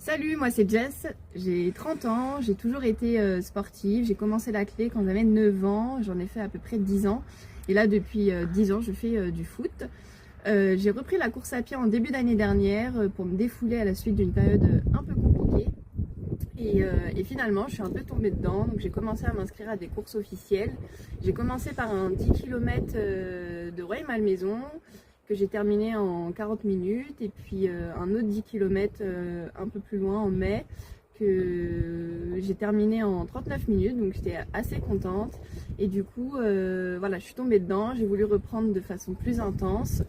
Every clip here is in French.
Salut, moi c'est Jess, j'ai 30 ans, j'ai toujours été sportive, j'ai commencé l'athlé quand j'avais 9 ans, j'en ai fait à peu près 10 ans et là depuis 10 ans je fais du foot. J'ai repris la course à pied en début d'année dernière pour me défouler à la suite d'une période un peu compliquée et finalement je suis un peu tombée dedans, donc j'ai commencé à m'inscrire à des courses officielles. J'ai commencé par un 10 km de Rueil-Malmaison que j'ai terminé en 40 minutes et puis un autre 10 km un peu plus loin en mai que j'ai terminé en 39 minutes, donc j'étais assez contente et du coup voilà, je suis tombée dedans, j'ai voulu reprendre de façon plus intense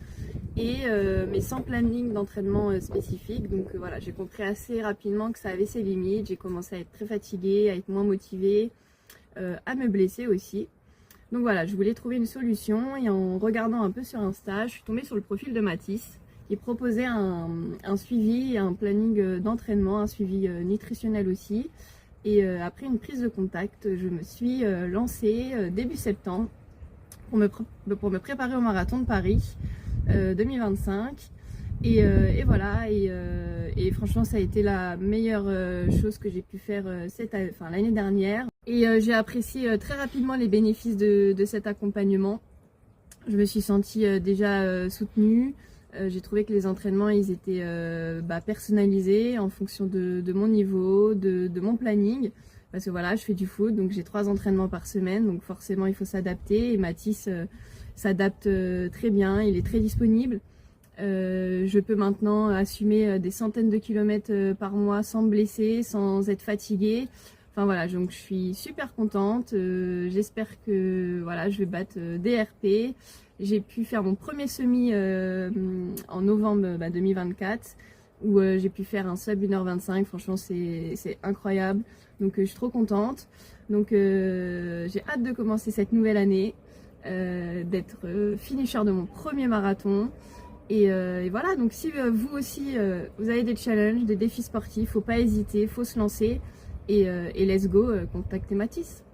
mais sans planning d'entraînement spécifique, donc voilà, j'ai compris assez rapidement que ça avait ses limites, j'ai commencé à être très fatiguée, à être moins motivée, à me blesser aussi. Donc voilà, je voulais trouver une solution et en regardant un peu sur Insta, je suis tombée sur le profil de Mathis qui proposait un suivi, un planning d'entraînement, un suivi nutritionnel aussi. Et après une prise de contact, je me suis lancée début septembre pour me préparer au marathon de Paris 2025. Et voilà, et franchement ça a été la meilleure chose que j'ai pu faire l'année dernière. Et j'ai apprécié très rapidement les bénéfices de cet accompagnement. Je me suis sentie déjà soutenue. J'ai trouvé que les entraînements ils étaient personnalisés en fonction de mon niveau, de mon planning. Parce que voilà, je fais du foot, donc j'ai 3 entraînements par semaine, donc forcément il faut s'adapter. Et Mathis s'adapte très bien, il est très disponible. Je peux maintenant assumer des centaines de kilomètres par mois sans me blesser, sans être fatiguée. Enfin voilà, donc je suis super contente. J'espère que voilà, je vais battre des RP. J'ai pu faire mon premier semi en novembre 2024 où j'ai pu faire un sub 1h25. Franchement, c'est incroyable. Donc je suis trop contente. Donc j'ai hâte de commencer cette nouvelle année, d'être finisher de mon premier marathon. Et voilà, donc si vous aussi vous avez des challenges, des défis sportifs, faut pas hésiter, faut se lancer et let's go, contactez Mathis.